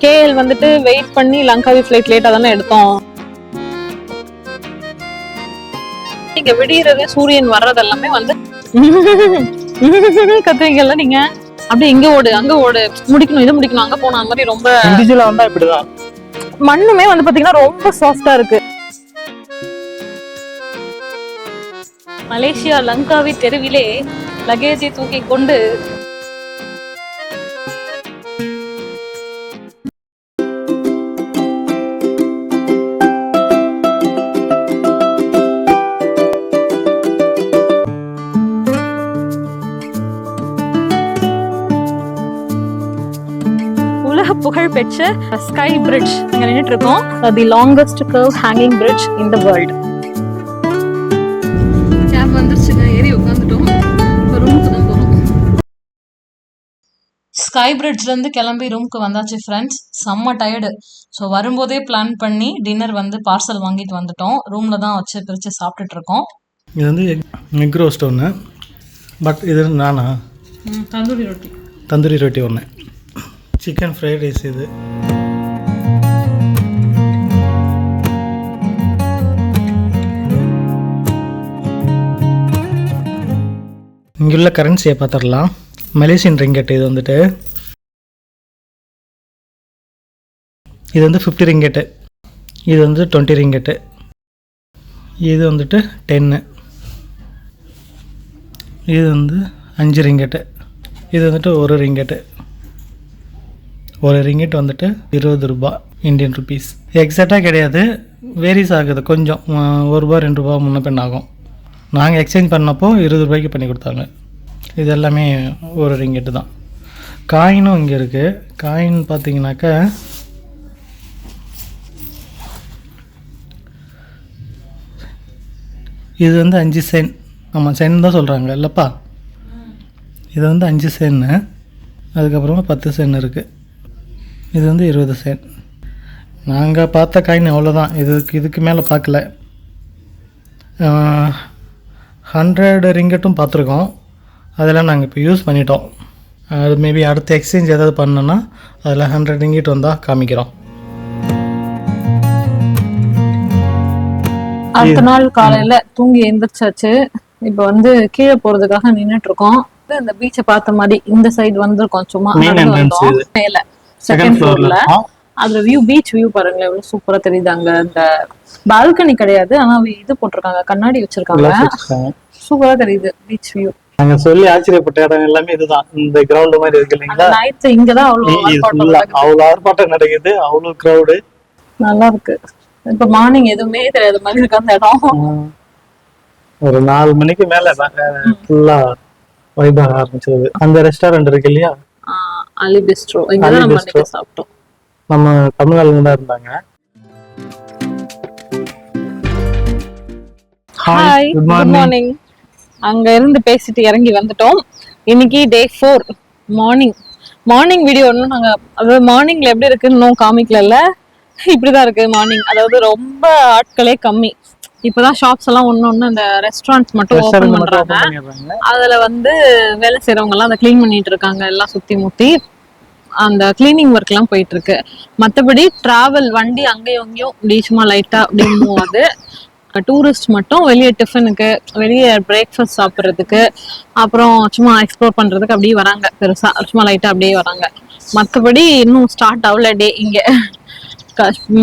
KL வந்துட்டு wait பண்ணி Langkawi flight லேட்டா தானே எடுத்தோம். இங்க விடியறது சூரியன் வர்றது எல்லாமே வந்து கத்துறீங்கல்ல நீங்க. அப்படியே இங்க ஓடு அங்க ஓடு, முடிக்கணும் இது முடிக்கணும் அங்க போன மாதிரி ரொம்ப இண்டிவிஜுவலா வந்தா இப்படிதான். மண்ணுமே வந்து பாத்தீங்கன்னா ரொம்ப சாஃப்டா இருக்கு. மலேசியா லங்காவி தெருவிலே லகேஜை தூக்கி கொண்டு புகழ் பெற்ற ஸ்கை பிரிட்ஜ் இங்க நின்னுட்டு இருக்கோம். The longest curve hanging bridge in the world. Cab வந்துருச்சுங்க, ஏறி உட்காந்துட்டோம். ரூமுக்கு தான் போறோம். ஸ்கை பிரிட்ஜ்ல இருந்து கிளம்பி ரூமுக்கு வந்தாச்சு ஃப்ரெண்ட்ஸ். செம்ம டயர்டு. ஸோ வரும்போதே பிளான் பண்ணி டின்னர் வந்து பார்சல் வாங்கிட்டு வந்துட்டோம். ரூம்ல தான் வச்சு பிரிச்சு சாப்பிட்டுட்டு இருக்கோம். இது வந்து எக் ரோஸ்ட் ஒன்று, பட் இது நானா தந்தூரி ரொட்டி ஒன்று, சிக்கன் ஃப்ரைட் ரைஸ். இது இங்குள்ள கரன்சியை பார்த்துடலாம். Malaysian ringgit. இது வந்துட்டு இது வந்து 50 ரிங்கெட்டு, இது வந்து 20 ரிங்கெட்டு, இது வந்துட்டு 10, இது வந்து 5 ரிங்கெட்டு, இது வந்துட்டு 1 ரிங்கெட்டு. 1 ரிங்கெட் வந்துட்டு 20 ரூபா இந்தியன் ருபீஸ். எக்ஸாக்டாக கிடையாது, வேரிஸ் ஆகுது கொஞ்சம். 1 ரூபா 2 ரூபா முன்ன பின் ஆகும். நாங்கள் எக்ஸ்சேஞ்ச் பண்ணப்போ 20 ரூபாய்க்கு பண்ணி கொடுத்தாங்க. இது எல்லாமே 1 ரிங்கெட்டு தான். காயினும் இங்கே இருக்குது. காயின் பார்த்தீங்கன்னாக்கா இது வந்து 5 சென். ஆமாம், சென் தான் சொல்கிறாங்க இல்லைப்பா. இது வந்து 5 சென்னு. அதுக்கப்புறமா 10 சென் இருக்குது. இது வந்து 20 சென். நாங்கள் பார்த்த காயின் அவ்வளோதான். இதுக்கு மேலே பார்க்கல. 100 ரிங்கெட்டும் பார்த்துருக்கோம். அதெல்லாம் நாங்கள் இப்போ யூஸ் பண்ணிட்டோம். அது மேபி அடுத்த எக்ஸ்சேஞ்ச் ஏதாவது பண்ணோன்னா அதில் 100 ரிங்கெட் வந்தால் காமிக்கிறோம். அடுத்த நாள் காலையில தூங்கி எந்திரிச்சாச்சு. இப்போ வந்து கீழே போறதுக்காக நின்னுட்டு இருக்கோம். இந்த பீச்சை பார்த்த மாதிரி இந்த சைடு வந்திருக்கோம். சும்மா மேல செகண்ட் ஃப்ளோர்ல அதுல வியூ, பீச் வியூ பாருங்களேன் எவ்வளவு சூப்பரா தெரியுது. அங்க இந்த பால்கனி கிடையாது, ஆனா இது போட்டிருக்காங்க, கண்ணாடி வச்சிருக்காங்க, சூப்பரா தெரியுது பீச் வியூ. நாங்க சொல்லி ஆச்சரியப்பட்ட இடம் எல்லாமே இதுதான். இந்த கிரவுண்ட் மாதிரி இருக்கு இல்லைங்களா, நைட் இங்கதான் அவ்வளவு ஆர்ப்பாட்டம் நடக்குது, அவ்வளவு கிரவுடு, நல்லா இருக்கு. இப்ப மார்னிங் எதுவுமே தெரியாத மாதிரி இருக்கு அந்த இடம். ஒரு 4 மணிக்கு மேல ஃபுல்லா வைபாக ஆரம்பிச்சது. அந்த ரெஸ்டாரண்ட் இருக்கு இல்லையா, அலி பிஸ்ட்ரோ, இங்கதான் நம்ம அன்னைக்கு சாப்பிட்டோம். நம்ம தமிழ்நாடுல தான் இருந்தாங்க. Hi, good morning. அங்க இருந்து பேசிட்டு இறங்கி வந்துட்டோம். இன்னைக்கு டே 4 மார்னிங் வீடியோ. ஒன்னும் நாங்க அதாவது மார்னிங்ல எப்படி இருக்குன்னு இன்னும் காமிக்கல. இப்படிதான் இருக்கு மார்னிங். அதாவது ரொம்ப ஆட்களே கம்மி. இப்பதான் ஷாப்ஸ் எல்லாம் ஒண்ணு அந்த ரெஸ்டாரண்ட்ஸ் மட்டும் ஓபன் பண்றாங்க. அதுல வந்து வேலை செய்யறவங்க எல்லாம் அதை கிளீன் பண்ணிட்டு இருக்காங்க. எல்லாம் சுத்தி முத்தி அந்த கிளீனிங் ஒர்க் எல்லாம் போயிட்டு இருக்கு. மத்தபடி டிராவல் வண்டி அங்கேயும் இங்கேயும் இப்படி சும்மா லைட்டா அப்படி மூவ் ஆகுது. டூரிஸ்ட் மட்டும் வெளியே டிஃபனுக்கு, வெளியே பிரேக்ஃபாஸ்ட் சாப்பிட்றதுக்கு, அப்புறம் சும்மா எக்ஸ்ப்ளோர் பண்றதுக்கு அப்படியே வராங்க. பெருசா சும்மா லைட்டா அப்படியே வராங்க. மத்தபடி இன்னும் ஸ்டார்ட் ஆகல டே. இங்க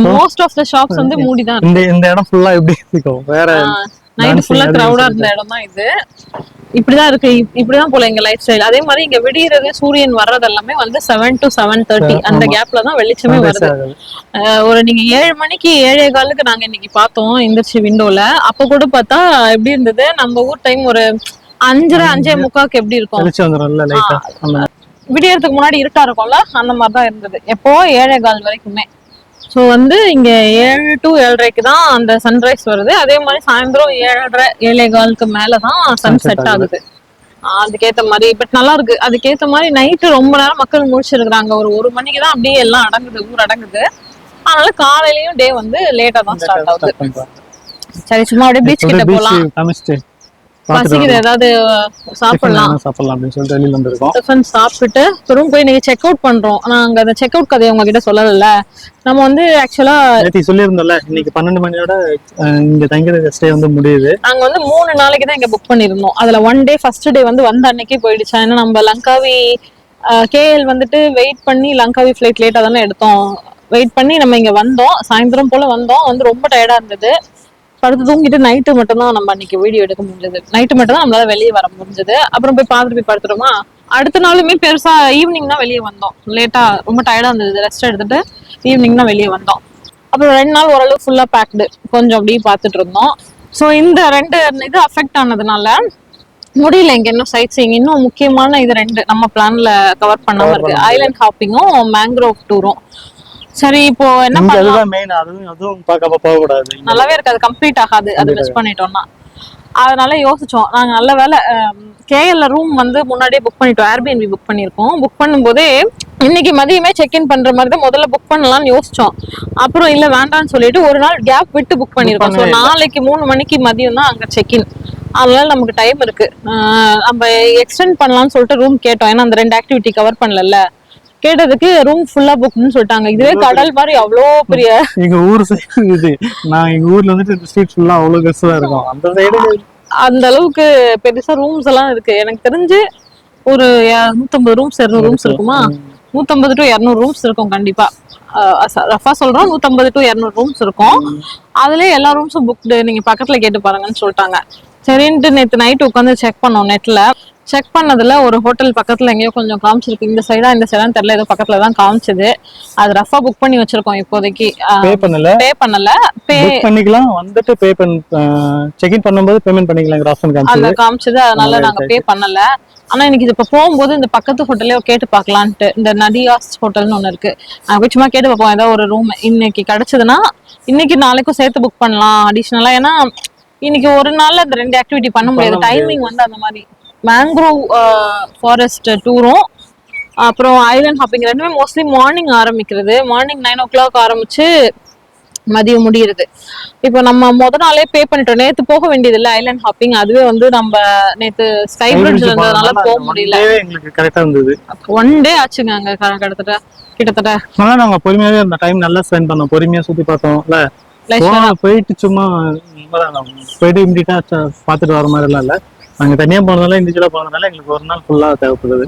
மோஸ்ட் ஆஃப் த ஷாப்ஸ் வந்து மூடி தான் இருக்கு. இந்த இடம் ஃபுல்லா எப்படி இருக்கும், வேற நைட் ஃபுல்லா கிரவுடா இருந்த இடம் தான் இது. இப்படிதான் இருக்கு, இப்படிதான் போல எங்க லைஃப் ஸ்டைல். அதே மாதிரி இங்க விடியறது சூரியன் வர்றது எல்லாமே வந்து 7 to 7:30 அந்த கேப்ல தான் வெளிச்சமே வருது. ஒரு நீங்க 7 மணிக்கு 7:15 நாங்க இன்னைக்கு பார்த்தோம் எந்திரிச்சு விண்டோல. அப்ப கூட பார்த்தா எப்படி இருந்தது, நம்ம ஊர் டைம் ஒரு 5:30 எப்படி இருக்கும், விடியறதுக்கு முன்னாடி இருட்டா இருக்கும்ல, அந்த மாதிரிதான் இருந்தது. எப்போ 7:15 வரைக்குமே. ஸோ வந்து இங்க 7 to 7:30 தான் அந்த சன்ரைஸ் வருது. அதே மாதிரி சாயந்தரம் 7:30 7:15 மேலதான் சன் செட் ஆகுது. அதுக்கேத்த மாதிரி பட் நல்லா இருக்கு. அதுக்கேத்த மாதிரி நைட்டு ரொம்ப நேரம் மக்கள் முடிச்சிருக்காங்க. ஒரு 1 மணிக்கு தான் அப்படியே எல்லாம் அடங்குது, ஊர் அடங்குது. அதனால காலையிலயும் டே வந்து லேட்டா தான் ஸ்டார்ட் ஆகுது. சரி, சும்மா அப்படியே பீச் கிட்ட போலாம். பசிக்குது, ஏதாவது சாப்பிடலாம் அப்படின்னு சொல்லிட்டு வெளியில வந்திருக்கோம். டிஃபன் சாப்பிட்டுட்டு ரூம் போய் நீங்க செக் அவுட் பண்றோம். நாங்க அந்த செக் அவுட் கதையை உங்ககிட்ட சொல்லல. நம்ம வந்து ஆக்சுவலா சொல்லியிருந்தோம்ல, இன்னைக்கு 12 மணியோட இங்க தங்கிற ஸ்டே வந்து முடியுது. நாங்க வந்து 3 நாளைக்கு தான் இங்க புக் பண்ணிருந்தோம். அதுல 1 டே ஃபர்ஸ்ட் டே வந்து வந்த அன்னைக்கே போயிடுச்சு. ஏன்னா நம்ம லங்காவி கேஎல் வந்துட்டு வெயிட் பண்ணி லங்காவி ஃபிளைட் லேட்டா தானே எடுத்தோம். வெயிட் பண்ணி நம்ம இங்க வந்தோம், சாயந்தரம் போல வந்தோம். வந்து ரொம்ப டயர்டா இருந்தது, படுத்து தூங்கிட்டு நைட்டு மட்டும் தான் நம்ம அன்னைக்கு வீடியோ எடுக்க முடிஞ்சது. நைட்டு மட்டும் தான் நம்மளால வெளியே வர முடிஞ்சது. அப்புறம் போய் பார்த்துட்டு போய் படுத்துட்டோமா. அடுத்த நாளுமே பெருசா ஈவினிங் தான் வெளியே வந்தோம். லேட்டா ரொம்ப டயர்டா இருந்தது, ரெஸ்ட் எடுத்துட்டு ஈவினிங் தான் வெளியே வந்தோம். அப்புறம் 2 நாள் ஓரளவு ஃபுல்லா பேக்டு, கொஞ்சம் அப்படியே பார்த்துட்டு இருந்தோம். ஸோ இந்த 2 இது அஃபெக்ட் ஆனதுனால முடியல இங்க இன்னும் சைட் சீயிங். இன்னும் முக்கியமான இது 2 நம்ம பிளான்ல கவர் பண்ணாம இருக்கு, ஐலாண்ட் ஹாப்பிங்கும் மேங்க்ரோவ் டூரும். சரி இப்போ என்ன பண்ணலாம், மெயின் அதுவும் பார்க்காம போக கூடாது, நல்லாவே இருக்காது, கம்ப்ளீட் ஆகாது அது மிஸ் பண்ணிட்டோம்னா. அதனால யோசிச்சோம் நாங்க. நல்ல வேலை கேஎல்ல ரூம் வந்து முன்னாடியே புக் பண்ணிட்டோம், ஏர்பிஎன்பி புக் பண்ணிருக்கோம். புக் பண்ணும்போதே இன்னைக்கு மதியமே செக்இன் பண்ற மாதிரி தான் முதல்ல புக் பண்ணலாம்னு யோசிச்சோம். அப்புறம் இல்ல வேண்டாம்னு சொல்லிட்டு ஒரு நாள் கேப் விட்டு புக் பண்ணிருக்கோம். ஸோ நாளைக்கு 3 மணிக்கு மதியம் தான் அங்க செக்இன். அதனால நமக்கு டைம் இருக்கு. நம்ம எக்ஸ்டெண்ட் பண்ணலாம்னு சொல்லிட்டு ரூம் கேட்டோம். ஏன்னா அந்த 2 ஆக்டிவிட்டி கவர் பண்ணல. கேட்டதுக்கு ரூம் ஃபுல்லா புக்னு சொல்லிட்டாங்க. இதுவே கடல் மாதிரி அவ்வளோ பெரிய எங்க ஊர் சைடு இது. நான் எங்க ஊர்ல வந்துட்டு இந்த ஸ்ட்ரீட் ஃபுல்லா அவ்வளவு பெருசா இருக்கும். அந்த சைடு அந்த அளவுக்கு பெருசா ரூம்ஸ் எல்லாம் இருக்கு. எனக்கு தெரிஞ்சு ஒரு 150 ரூம்ஸ் 200 ரூம்ஸ் இருக்குமா. 150 to 200 ரூம்ஸ் இருக்கும் கண்டிப்பா. ரஃபா சொல்றோம், 150 to 200 ரூம்ஸ் இருக்கும். அதுல எல்லா ரூம்ஸும் புக்டு, நீங்க பக்கத்துல கேட்டு பாருங்கன்னு சொல்லிட்டாங்க. சரின்ட்டு நேற்று நைட்டு உட்காந்து செக் பண்ணோம் நெட்ல. செக் பண்ணதுல ஒரு ஹோட்டல் பக்கத்துல எங்கேயோ கொஞ்சம் காமிச்சிருக்கு. இந்த சைடான்னு தெரியல, ஏதோ பக்கத்துல தான் காமிச்சது. அது ரஃபா புக் பண்ணி வச்சிருக்கோம். இப்போதைக்கு பே பண்ணல புக் பண்ணிக்கலாம். வந்துட்டு பே செக் இன் பண்ணும்போது பேமெண்ட் பண்ணிக்கலாம் அந்த காமிச்சது. அதனால நாங்க பே பண்ணல. ஆனா இன்னைக்கு இப்ப போகும்போது இந்த பக்கத்து ஹோட்டலே கேட்டு பார்க்கலான்ட்டு, இந்த நதியாஸ் ஹோட்டல்னு ஒண்ணு இருக்கு, நாங்க சும்மா கேட்டு பார்ப்போம். ஏதாவது ஒரு ரூம் இன்னைக்கு கிடைச்சதுன்னா இன்னைக்கு நாளைக்கும் சேர்த்து புக் பண்ணலாம் அடிஷனலா. ஏன்னா இன்னைக்கு ஒரு நாள்ல இந்த 2 ஆக்டிவிட்டி பண்ண முடியாது, டைமிங் வந்து அந்த மாதிரி. மேங்க்ரோவ் ஃபாரஸ்ட் டூரும் அப்புறம் ஐலாண்ட் ஹாப்பிங் ரெண்டுமே மோஸ்ட்லி மார்னிங் ஆரம்பிக்கிறது. மார்னிங் 9 o'clock ஆரம்பிச்சு மதியம் முடியுது. இப்போ நம்ம முத நாளே பே பண்ணிட்டோம். நேத்து போக வேண்டியது இல்லை ஐலாண்ட் ஹாப்பிங். அதுவே வந்து நம்ம நேத்து ஸ்கை பிரிட்ஜ் இருந்ததுனால போக முடியல. எங்களுக்கு கரெக்டா இருந்தது. 1 டே ஆச்சுங்க அங்க கிட்டத்தட்ட. நாங்க பொறுமையாவே அந்த டைம் நல்லா ஸ்பெண்ட் பண்ணோம், பொறுமையா சுத்தி பார்த்தோம்ல. போயிட்டு சும்மா போயிட்டு இமிடியா பாத்துட்டு வர மாதிரி எல்லாம் இல்ல. நாங்க தனியா போனதால இண்டிவிஜுவலா போனதால எங்களுக்கு ஒரு நாள் ஃபுல்லா தேவைப்படுது.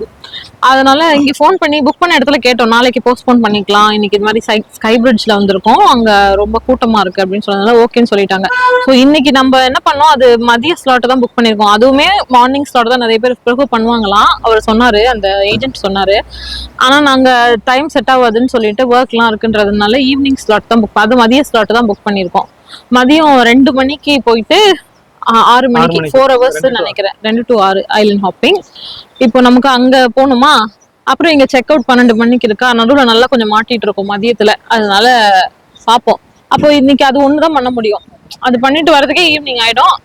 அதனால இங்க ஃபோன் பண்ணி புக் பண்ண இடத்துல கேட்டோம், நாளைக்கு போஸ்ட்போன் பண்ணிக்கலாம், இன்னைக்கு இது மாதிரி ஸ்கை பிரிட்ஜ்ல வந்திருக்கோம், அங்க ரொம்ப கூட்டமா இருக்கு அப்படின்னு சொன்னதால ஓகேன்னு சொல்லிட்டாங்க. ஸோ இன்னைக்கு நம்ம என்ன பண்ணோம், அது மதிய ஸ்லாட் தான் புக் பண்ணிருக்கோம். அதுவுமே மார்னிங் ஸ்லாட் தான் நிறைய பேர் ப்ரிஃபர் பண்ணுவாங்களாம். அவர் சொன்னாரு, அந்த ஏஜென்ட் சொன்னாரு. ஆனா நாங்க டைம் செட் ஆகாதுன்னு சொல்லிட்டு ஒர்க்லாம் இருக்குன்றதுனால ஈவினிங் ஸ்லாட் தான் புக், அது மதிய ஸ்லாட் தான் புக் பண்ணிருக்கோம். மதியம் 2 மணிக்கு போயிட்டு 6 மணிக்கு 4 hours நினைக்கிறேன், 2 to 6 ஐலாண்ட் ஹாப்பிங். இப்போ நமக்கு அங்க போகணுமா. அப்புறம் இங்க செக் அவுட் 12 மணிக்கு இருக்கா. நடுவில் நல்லா கொஞ்சம் மாட்டிட்டு இருக்கோம் மதியத்துல. அதனால பார்ப்போம். அப்போ இன்னைக்கு அது ஒண்ணுதான் பண்ண முடியும். அது பண்ணிட்டு வரதுக்கே ஈவினிங் ஆயிடும்.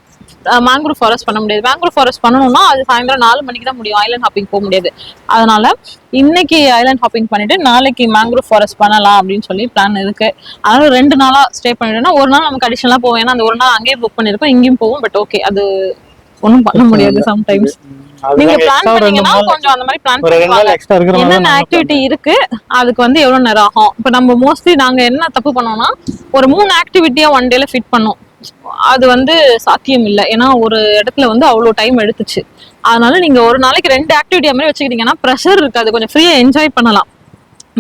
மேங்க்ரோவ் ஃபாரஸ்ட் பண்ண முடியாது. மேங்க்ரோவ் ஃபாரஸ்ட் பண்ணணும்னா அது சாயந்தரம் 4 மணிக்கு தான் முடியும். ஐலாண்ட் ஹாப்பிங் போக முடியாது. அதனால இன்னைக்கு ஐலாண்ட் ஹாப்பிங் பண்ணிட்டு நாளைக்கு மேங்க்ரோவ் ஃபாரஸ்ட் பண்ணலாம் அப்படின்னு சொல்லி பிளான் இருக்கு. அதனால 2 நாளா ஸ்டே பண்ணிட்டோம்னா ஒரு நாள் நமக்கு அடிஷனலா போவோம். ஏன்னா அந்த ஒரு நாள் அங்கேயே புக் பண்ணிருக்கோம், இங்கேயும் போவோம். பட் ஓகே, அது ஒன்றும் பண்ண முடியாது. சம்டைம்ஸ் நீங்க பிளான் பண்ணீங்கன்னா கொஞ்சம் அந்த மாதிரி பிளான் பண்ணுவாங்க. என்னென்ன ஆக்டிவிட்டி இருக்கு, அதுக்கு வந்து எவ்வளவு நேரம் ஆகும். இப்ப நம்ம மோஸ்ட்லி நாங்க என்ன தப்பு பண்ணோம்னா ஒரு 3 ஆக்டிவிட்டியா 1 டேல ஃபிட் பண்ணோம். அது வந்து சாத்தியம் இல்லை. ஏன்னா ஒரு இடத்துல வந்து அவ்வளவு டைம் எடுத்துச்சு. அதனால நீங்க ஒரு நாளைக்கு 2 ஆக்டிவிட்டி மாதிரி வச்சுக்கிட்டீங்கன்னா ப்ரெஷர் இருக்காது, கொஞ்சம் ஃப்ரீயா என்ஜாய் பண்ணலாம்.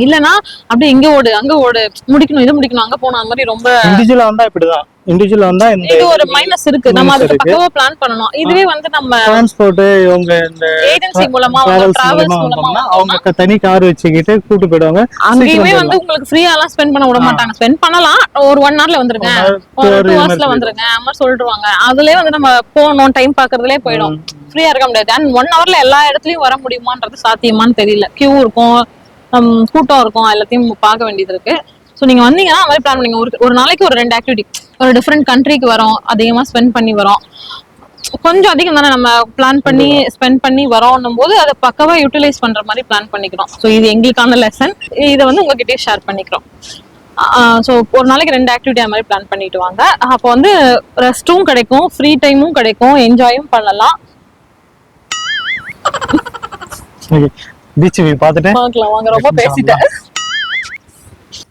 இல்லனா அப்படியே இங்க ஓடு அங்க ஓடு, முடிக்கணும் இது முடிக்கணும் அங்க போணும், அந்த மாதிரி ரொம்ப இண்டிவிஜுவலா வந்தா இப்படிதான். இண்டிவிஜுவலா வந்தா இது ஒரு மைனஸ் இருக்கு. நம்ம அதுக்கு பக்கவா பிளான் பண்ணனும். இதுவே வந்து நம்ம டிரான்ஸ்போர்ட் இவங்க இந்த ஏஜென்சி மூலமா டிராவல்ஸ் மூலமா அவங்க தனி கார் வச்சுக்கிட்டு கூட்டி போய்டுவாங்க. அங்கேயுமே வந்து உங்களுக்கு ஃப்ரீயாலாம் ஸ்பெண்ட் பண்ண விட மாட்டாங்க. ஸ்பெண்ட் பண்ணலாம், ஒரு 1 hourல வந்துருங்க, ஒரு 2 hoursல வந்துருங்க அம்மா சொல்லிடுவாங்க. அதுலயே வந்து நம்ம போகணும், டைம் பாக்குறதுலயே போயிடும். ஃப்ரீயா இருக்க முடியாது. அண்ட் 1 hourல எல்லா இடத்துலயும் வர முடியுமான்றது சாத்தியமான்னு தெரியல. கியூ இருக்கும், கூட்டம் இருக்கும், எல்லாத்தையும் பார்க்க வேண்டியது இருக்கு. ஸோ நீங்க வந்தீங்கன்னா அந்த மாதிரி பிளான் பண்ணீங்க. ஒரு நாளைக்கு ஒரு 2 ஆக்டிவிட்டி, ஒரு டிஃப்ரெண்ட் கண்ட்ரிக்கு வரோம், அதிகமா ஸ்பெண்ட் பண்ணி வரோம், கொஞ்சம் அதிகம் தானே நம்ம பிளான் பண்ணி ஸ்பெண்ட் பண்ணி வரோம்னும் போது அதை பக்கவா யூட்டிலைஸ் பண்ற மாதிரி பிளான் பண்ணிக்கிறோம். ஸோ இது எங்களுக்கான லெசன். இதை வந்து உங்ககிட்டயே ஷேர் பண்ணிக்கிறோம். ஸோ ஒரு நாளைக்கு 2 ஆக்டிவிட்டி அந்த மாதிரி பிளான் பண்ணிட்டு வாங்க. அப்போ வந்து ரெஸ்ட்டும் கிடைக்கும், ஃப்ரீ டைமும் கிடைக்கும், என்ஜாயும் பண்ணலாம். பீச் வியூ பார்த்துட்டு பார்க்கலாம் வாங்க. ரொம்ப பேசிட்டேன்.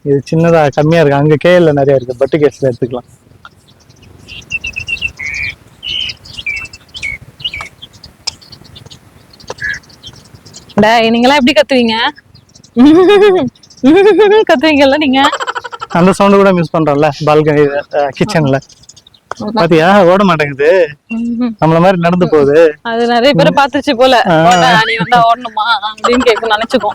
இது சின்னதா கம்மியா இருக்கு, அங்க கேஎல்ல நிறைய இருக்கு, பட்டு கேஸ்ல எடுத்துக்கலாம். நீங்களா எப்படி கத்துவீங்க? கத்துவீங்கல்ல நீங்க. அந்த சவுண்ட் கூட மிஸ் பண்றோம்ல பால்கனி கிச்சன்ல. பாத்தியா ஓட மாட்டேங்குது, நம்மள மாதிரி நடந்து போகுது. அது நிறைய பேரை பாத்துச்சு போல, நீ வந்தா ஓடணுமா அப்படின்னு கேட்க நினைச்சுக்கோ.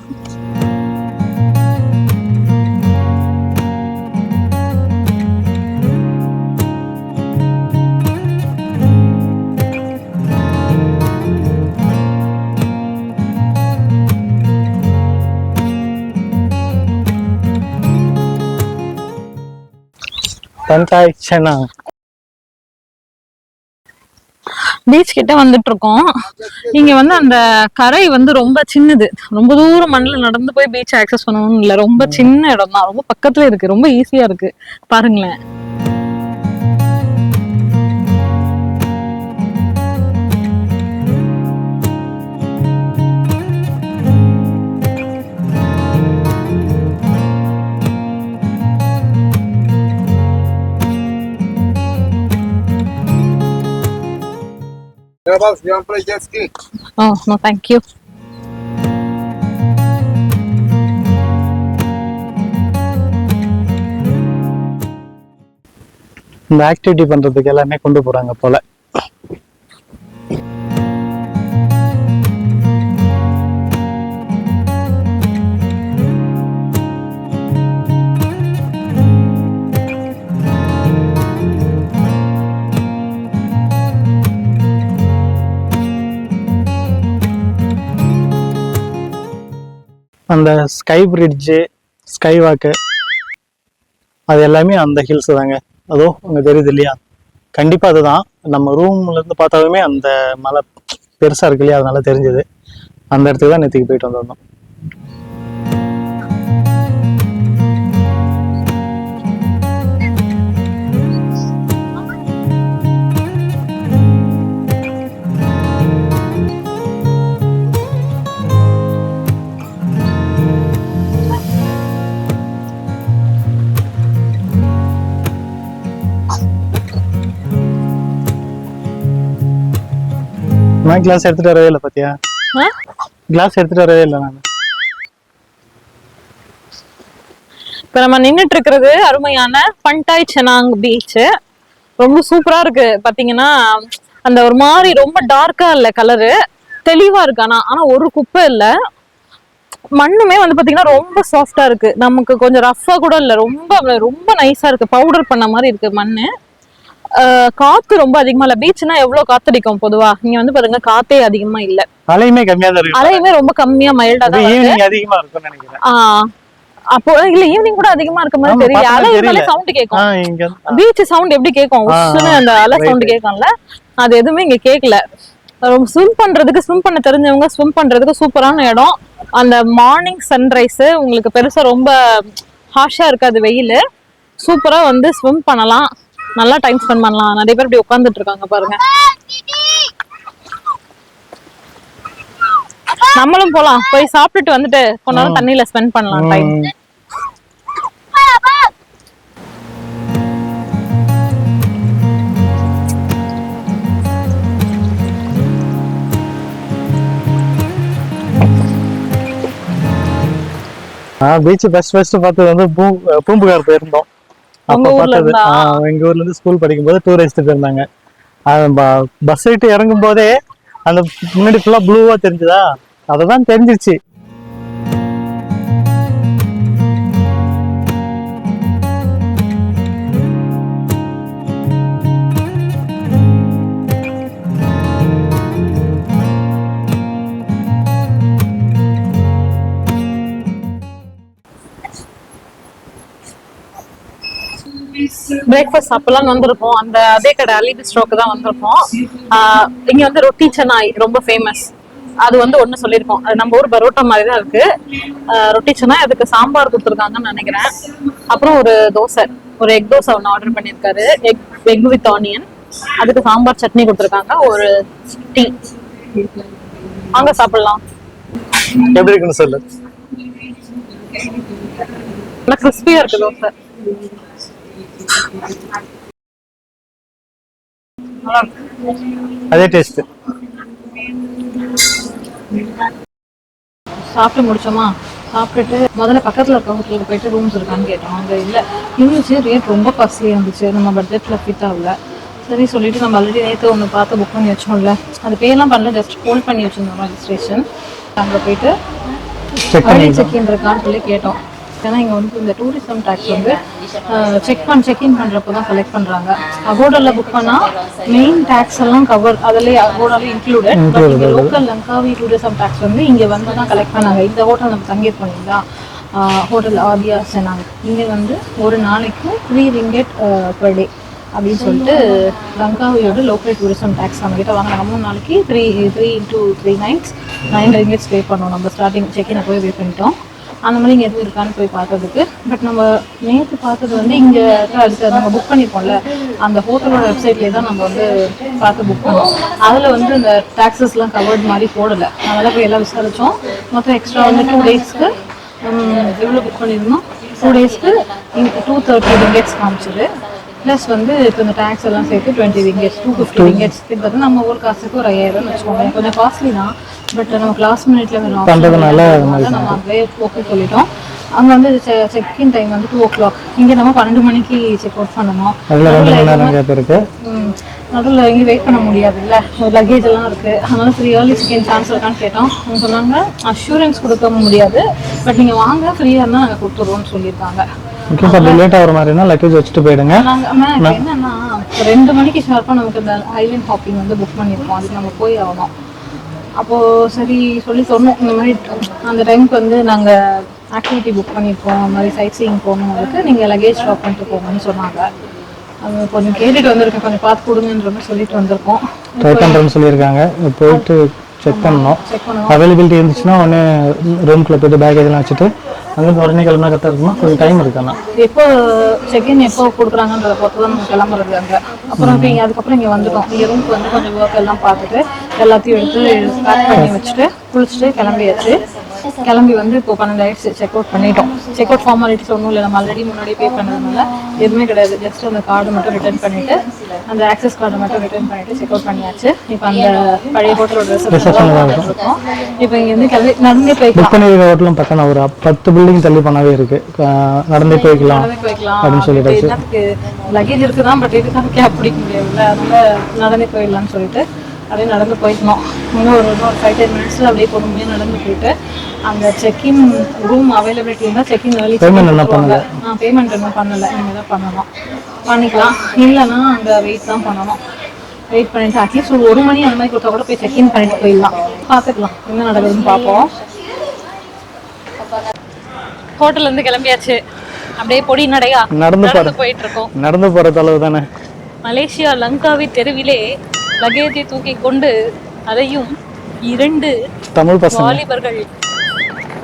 பீச் கிட்ட வந்துட்டு இருக்கோம். இங்க வந்து அந்த கரை வந்து ரொம்ப சின்னது, ரொம்ப தூரம் மண்ணில் நடந்து போய் பீச் ஆக்சஸ் பண்ணணும் இல்ல, ரொம்ப சின்ன இடம் தான், ரொம்ப பக்கத்துல இருக்கு, ரொம்ப ஈஸியா இருக்கு. பாருங்களேன். Oh, no, thank you. இந்த ஆக்டிவிட்டி பண்றதுக்கு எல்லாமே கொண்டு போறாங்க போல. அந்த ஸ்கை பிரிட்ஜு, ஸ்கை வாக்கு, அது எல்லாமே அந்த ஹில்ஸ் தாங்க. அதோ அங்கே தெரியுது இல்லையா, கண்டிப்பாக அதுதான். நம்ம ரூம்ல இருந்து பார்த்தாலுமே அந்த மலை பெருசாக இருக்கு இல்லையா, அதனால தெரிஞ்சது. அந்த இடத்துக்கு தான் நேற்றுக்கு போயிட்டு வந்திருந்தோம். நான் கிளாஸ் எடுத்துட்டு வரவே இல்லை, பாத்தியா? கிளாஸ் எடுத்துட்டு வரவே இல்லை நான். இப்ப நம்ம நின்னுட்டு இருக்கிறது அருமையான பண்டாய் செனாங் பீச். ரொம்ப சூப்பரா இருக்கு. பாத்தீங்கன்னா அந்த ஒரு மாதிரி ரொம்ப டார்க்கா இல்ல, கலரு தெளிவா இருக்கு. ஆனா ஒரு குப்பை இல்ல. மண்ணுமே வந்து பாத்தீங்கன்னா ரொம்ப சாஃப்டா இருக்கு, நமக்கு கொஞ்சம் ரஃபா கூட இல்ல, ரொம்ப ரொம்ப நைஸா இருக்கு, பவுடர் பண்ண மாதிரி இருக்கு மண்ணு. காத்து ரொம்ப அதிகமா இல்ல. பீச்னா எவ்வளவு காத்தடிக்கும் பொதுவா, இங்க வந்து பாருங்க காத்தே அதிகமா இல்ல. அலையுமே கம்மியா தான் இருக்கு. அலையுமே ரொம்ப கம்மியா, மைல்டா தான் இருக்கு. ஈவினிங் அதிகமா இருக்கும்னு நினைக்கிறேன். அப்போ இல்ல, ஈவினிங் கூட அதிகமா இருக்க மாதிரி தெரியல. அலை சவுண்ட் கேட்கும், பீச் சவுண்ட் எப்படி கேட்கும், உஷ்ணுன்னு அந்த அலை சவுண்ட் கேட்கும்ல, அது எதுவுமே இங்க கேட்கல. ஸ்விம் பண்ண தெரிஞ்சவங்க ஸ்விம் பண்றதுக்கு சூப்பரான இடம். அந்த மார்னிங் சன்ரைஸ் உங்களுக்கு பெருசா ரொம்ப ஹாஷா இருக்காது, வெயில். சூப்பரா வந்து ஸ்விம் பண்ணலாம், நல்லா டைம் ஸ்பெண்ட் பண்ணலாம். நிறைய பேர் இப்படி உட்கார்ந்துட்டு இருக்காங்க பாருங்க. நம்மளும் போலாம், போய் சாப்பிட்டுட்டு வந்துட்டு கொஞ்ச நேரம் தண்ணியில ஸ்பெண்ட் பண்ணலாம் டைம். பீச் ஃபர்ஸ்ட் பார்த்தது வந்து பூம்புகார் போயிருந்தோம். அப்ப பார்த்தது எங்க ஊர்ல இருந்து ஸ்கூல் படிக்கும் போது டூரிஸ்ட் போயிருந்தாங்க. பஸ் விட்டு இறங்கும் போதே அந்த முன்னாடி ஃபுல்லா ப்ளூவா தெரிஞ்சுதா, அததான் தெரிஞ்சிருச்சு. பிரேக்ஃபாஸ்ட் சாப்பிடலாம் வந்திருக்கோம். அதே கடை அலி பிஸ்ட்ரோக்கு தான் வந்திருக்கோம். இங்க வந்து ரொட்டி சென்னாய் ரொம்ப ஃபேமஸ். அது வந்து ஒண்ணு சொல்லியிருக்கோம். அது நம்ம ஊர் பரோட்டா மாதிரி தான் இருக்கு. ரொட்டி சொன்னா அதுக்கு சாம்பார் கொடுத்துருக்காங்கன்னு நினைக்கிறேன். அப்புறம் ஒரு தோசை, ஒரு எக் தோசை ஒன்று ஆர்டர் பண்ணியிருக்காரு. Egg with onion. அதுக்கு சாம்பார் சட்னி கொடுத்துருக்காங்க. ஒரு டீ. வாங்க சாப்பிடலாம். எப்படி இருக்குன்னு சொல்லு. நல்லா கிறிஸ்பியா இருக்கு தோசை. அதே டேஸ்ட். சாப்பிட்டு முடிச்சோமா, சாப்பிட்டுட்டு முதல்ல பக்கத்துல இருக்க ஹோட்டலுக்கு போயிட்டு ரூம்ஸ் இருக்கான்னு கேட்டோம். அங்க இல்ல இருந்துச்சு. ரேட் ரொம்ப காஸ்ட்லியா இருந்துச்சு. நம்ம பட்ஜெட்ல ஃபிட் ஆகல. சரி சொல்லிட்டு நம்ம ஆல்ரெடி நேற்று ஒன்று பார்த்து புக் பண்ணி வச்சோம்ல, அது பேலாம் பண்ணல, ஜஸ்ட் ஹோல்ட் பண்ணி வச்சிருந்தோம் ரெஜிஸ்ட்ரேஷன். அங்கே போயிட்டு செக்இன் இருக்கான்னு சொல்லி கேட்டோம். ஏன்னா இங்கே வந்து இந்த டூரிசம் டேக்ஸ் வந்து செக்இன் பண்ணுறப்போ தான் கலெக்ட் பண்ணுறாங்க. அகோடாவில் புக் பண்ணால் மெயின் டேக்ஸ் எல்லாம் கவர், அதில் அகோடாவில் இன்க்ளூடட். பட் இங்கே லோக்கல் லங்காவி டூரிசம் டேக்ஸ் வந்து இங்கே வந்து தான் கலெக்ட் பண்ணாங்க. இந்த ஹோட்டல் நம்ம தங்கியிருக்கோம் இல்லைங்களா, ஹோட்டல் ஆதியா செனாங், இங்கே வந்து ஒரு நாளைக்கு 3 ringgit per day அப்படின்னு சொல்லிட்டு லங்காவியோட லோக்கல் டூரிசம் டேக்ஸ் நம்ம கிட்ட வாங்கினாங்க. 3 நாளைக்கு 3 into 3 nights 9 ringgit பே பண்ணோம். நம்ம ஸ்டார்டிங் செக்இன் போய் பே பண்ணிட்டோம். அந்த மாதிரி இங்கே எதுவும் இருக்கான்னு போய் பார்த்ததுக்கு. பட் நம்ம நேற்று பார்த்தது வந்து இங்கே அடுத்து நம்ம புக் பண்ணியிருக்கோம்ல, அந்த ஹோட்டலோட வெப்சைட்லேயே தான் நம்ம வந்து பார்த்து புக் பண்ணோம். அதில் வந்து இந்த டேக்ஸஸ்லாம் கவர்ட் மாதிரி போடலை. அதனால் போய் எல்லாம் விசாரித்தோம். மொத்தம் எக்ஸ்ட்ரா வந்து 2 daysக்கு எவ்வளோ புக் பண்ணியிருந்தோம், 2 daysக்கு 230 ringgit காமிச்சிது. ப்ளஸ் வந்து இப்போ இந்த டேக்ஸ் எல்லாம் சேர்த்து 20 ringgit, 250 ringgit. கிட்டத்தட்ட நம்ம ஊர் காசுக்கு ஒரு 5000 வச்சுக்கோங்க. கொஞ்சம் காஸ்ட்லி தான். பட் நமக்கு லாஸ்ட் மினிட்ல பண்ணுறதுனால நம்ம அங்கே ஓகே சொல்லிட்டோம். அங்கே வந்து செக்இன் டைம் வந்து 2 o'clock. இங்கே நம்ம 12 மணிக்கு செக் அவுட் பண்ணணும். நடுவில் எங்கே வெயிட் பண்ண முடியாது இல்லை, லக்கேஜ் எல்லாம் இருக்குது. அதனால ஃப்ரீ ஏர்லி செகண்ட் சான்ஸ் இருக்கான்னு கேட்டோம். அவங்க சொன்னாங்க அஷூரன்ஸ் கொடுக்க முடியாது, பட் நீங்கள் வாங்க ஃப்ரீயாக இருந்தால் நாங்கள் கொடுத்துருவோம்னு சொல்லியிருக்காங்க. லேட் ஆகிற மாதிரினா லக்கேஜ் வச்சுட்டு போயிடுங்க. நாங்கள் என்னன்னா 2 மணிக்கு ஷார்ப்பாக நமக்கு இந்த ஐலண்ட் ஹாப்பிங் வந்து புக் பண்ணியிருக்கோம். அதுக்கு நம்ம போய் ஆகணும். அப்போது சரி சொல்லி சொன்னோம், இந்த மாதிரி அந்த டைமுக்கு வந்து நாங்கள் ஆக்டிவிட்டி புக் பண்ணியிருக்கோம், அந்த மாதிரி சைட் சீயிங் போகணும், அதுக்கு நீங்கள் லக்கேஜ் ட்ராப் பண்ணிட்டு போகணும்னு சொன்னாங்க. அது கொஞ்சம் கேட்டுட்டு வந்திருக்கேன், கொஞ்சம் பார்த்து கொடுங்கன்ற மாதிரி சொல்லிட்டு வந்திருக்கோம். ட்ரை பண்ணுறேன்னு சொல்லியிருக்காங்க. போயிட்டு செக் பண்ணணும். அவைலபிலிட்டி இருந்துச்சுன்னா உடனே ரூம்குள்ளே போய்ட்டு பேக்கேஜ்லாம் வச்சுட்டு அங்கேருந்து உடனே கிளம்புனா கரெக்டாக இருக்குமா? கொஞ்சம் டைம் இருக்குண்ணா. எப்போ செக்இன் எப்போ கொடுக்குறாங்கன்றத பொறுத்து தான் நம்ம கிளம்புறது அங்கே. அப்புறம் இப்போ இங்கே அதுக்கப்புறம் இங்கே வந்துட்டோம். இங்கே ரூமுக்கு வந்து கொஞ்சம் ஒர்க் எல்லாம் பார்த்துட்டு எல்லாத்தையும் எடுத்து பேக் பண்ணி வச்சுட்டு குளிச்சுட்டு கிளம்பியாச்சு. கிளம்பி வந்து இப்போ 12 ஆயிடுச்சு. செக் அவுட் பண்ணிட்டோம். செக் அவுட் ஃபார்மாலிட்டிஸ் ஒன்றும் இல்லை, நம்ம ஆல்ரெடி முன்னாடி பே பண்ணதுனால எதுவுமே கிடையாது. ஜஸ்ட் அந்த கார்டு மட்டும் ரிட்டர்ன் பண்ணிவிட்டு, அந்த ஆக்சஸ் கார்டை மட்டும் ரிட்டர்ன் பண்ணிவிட்டு செக் அவுட் பண்ணியாச்சு. இப்போ அந்த பழைய ஹோட்டலோட ரிசப்ஷன் இருக்கோம். இப்போ இங்கேருந்து கிளம்பி நடந்தே போய்க்கலாம். ஹோட்டலும் பக்கம் ஒரு 10 பில்டிங் தள்ளி பண்ணாவே இருக்கு, நடந்தே போய்க்கலாம் அப்படின்னு சொல்லிட்டு. லக்கேஜ் இருக்குதான், பட் இதுக்காக கேப் பிடிக்க முடியாதுல்ல, அதனால நடந்தே போயிடலாம்னு சொல்லிட்டு அப்படியே நடந்து போய்க்கணும். இன்னும் ஒரு 5-10 மினிட்ஸில் அப்படியே பொறுமையாக நடந்து போயிட்டு அங்கே செக்இன் ரூம் அவைலபிலிட்டி இருந்தால் செக்இன் ஏர்லி பேமெண்ட் இன்னும் பண்ணலை, இனிமேல் தான் பண்ணணும். பண்ணிக்கலாம். இல்லைன்னா அங்கே வெயிட் தான் பண்ணணும். வெயிட் பண்ணிட்டு அட்லீஸ்ட் ஒரு 1 மணி அந்த மாதிரி கொடுத்தா கூட போய் செக்இன் பண்ணிட்டு போயிடலாம். பார்த்துக்கலாம் என்ன நடக்குதுன்னு பார்ப்போம். ஹோட்டல்லேருந்து கிளம்பியாச்சு. அப்படியே பொடி நடையா நடந்து போயிட்டு இருக்கோம். நடந்து போகிற அளவு தானே. மலேசியா லங்காவி தெருவிலே லக்கேஜை தூக்கி கொண்டு, அதையும் 2 தமிழ்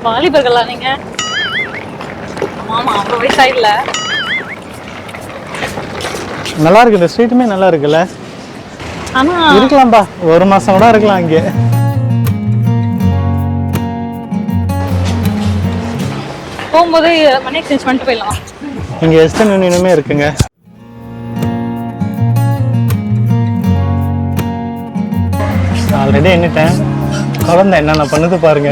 வாலிபர்களா நீங்க? ஆமா, அவ்வளோ வயசாயில்ல. நல்லா இருக்கு, இந்த ஸ்ட்ரீட்டுமே நல்லா இருக்குல்ல. ஆனா இருக்கலாம்பா, 1 மாசம் கூட இருக்கலாம் இங்கே. போகும்போது மணி எக்ஸ்சேஞ்ச் பண்ணிட்டு போயிடலாம். இங்கே வெஸ்டர்ன் யூனியனுமே இருக்குங்க. ஆல்ரெடி எண்ணிட்டேன். குழந்தை என்னென்ன பண்ணுது பாருங்க.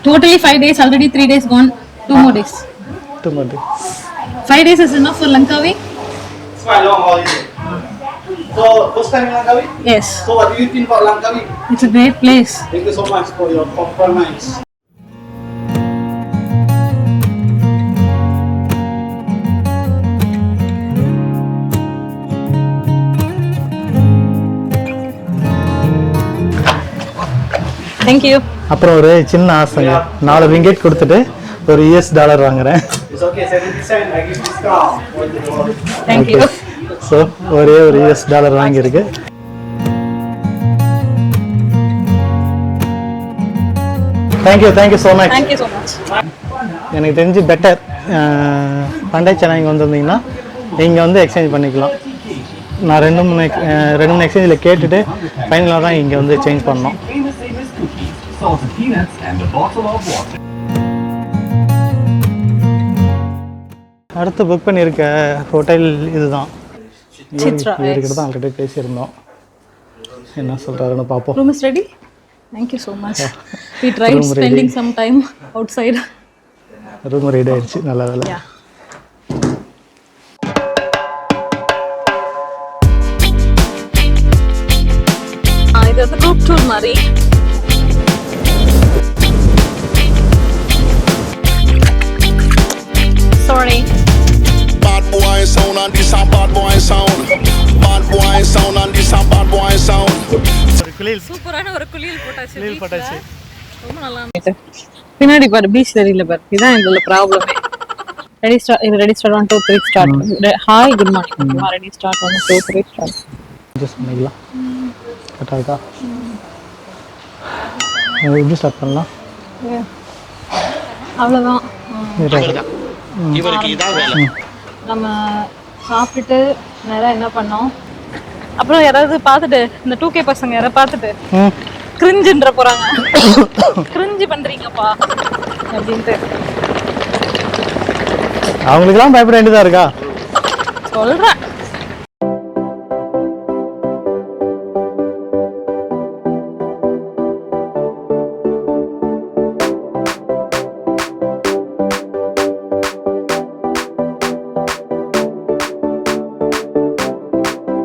Totally 5 days, already 3 days gone, 2 more days. 5 days is enough for Langkawi? It's quite a long holiday. So, first time in Langkawi? Yes. So, what do you think about Langkawi? It's a great place. Thank you so much for your comments. Thank you. அப்புறம் ஒரு சின்ன ஆசைங்க, 4 ringgit கொடுத்துட்டு ஒரு US dollar வாங்குறேன். It's okay, 70 cents. I give discount. Thank you. So ஒரே ஒரு US dollar வாங்கியிருக்கு. Thank you so much. Thank you so much. எனக்கு தெரிஞ்சு பெட்டர் பண்டை சென்னை இங்கே வந்திருந்தீங்கன்னா இங்கே வந்து எக்ஸ்சேஞ்ச் பண்ணிக்கலாம். நான் ரெண்டு மூணு எக்ஸ்சேஞ்சில் கேட்டுட்டு ஃபைனலாக தான் இங்கே வந்து சேஞ்ச் பண்ணோம். அடுத்து புக் பண்ணியிருக்க ஹோட்டல் இதுதான். இவர்கிட்ட தான் ஆல்ரெடி பேசியிருந்தோம். என்ன சொல்கிறாருன்னு பார்ப்போம். Room is ready? Thank you so much. We tried spending some time outside. Room ready ஆயிடுச்சு. நல்ல வேலை. Yeah. இது வந்து group tour மாதிரி. Sorry. Bad boy sound and this a bad boy sound. Bad boy sound and this a bad boy sound. ஒரு குளியல் சூப்பரான ஒரு குளியல் போட்டாச்சு. குளியல் போட்டாச்சு. ரொம்ப நல்லா இருந்துச்சு. பின்னாடி பாரு பீச் தெரியல பாரு. இதான் இதுல ப்ராப்ளமே. Ready start 1 2 3 start. Hi good morning. Ready start 1 2 3 start. Adjust பண்ணிக்கலாம். கரெக்டாக இருக்கா? எப்படி ஸ்டார்ட் பண்ணலாம்? அவ்வளோதான். இவருக்கு இதான் வேலை. நம்ம சாப்பிட்டுட்டு நேரா என்ன பண்ணோம், அப்புறம் யாராவது பார்த்துட்டு இந்த 2K பசங்க யாராவது பார்த்துட்டு கிரிஞ்சுன்ற போறாங்க. கிரிஞ்சு பண்றீங்கப்பா அப்படின்ட்டு அவங்களுக்குலாம் பயப்பட வேண்டியதா இருக்கா? சொல்றேன்.